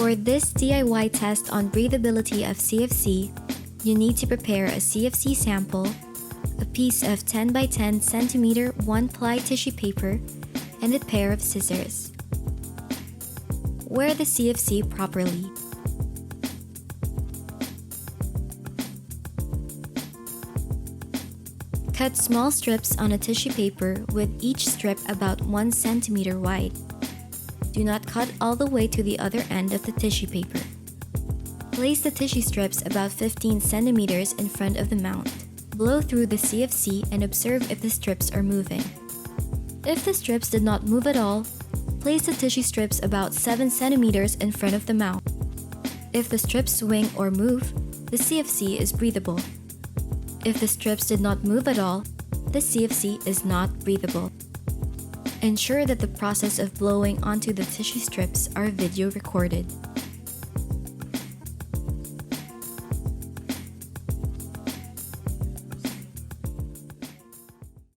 For this DIY test on breathability of CFC, you need to prepare a CFC sample, a piece of 10 by 10 cm 1-ply tissue paper, and a pair of scissors. Wear the CFC properly. Cut small strips on a tissue paper with each strip about 1 cm wide. Do not cut all the way to the other end of the tissue paper. Place the tissue strips about 15 centimeters in front of the mount. Blow through the CFC and observe if the strips are moving. If the strips did not move at all, place the tissue strips about 7 centimeters in front of the mount. If the strips swing or move, the CFC is breathable. If the strips did not move at all, the CFC is not breathable. Ensure that the process of blowing onto the tissue strips are video recorded.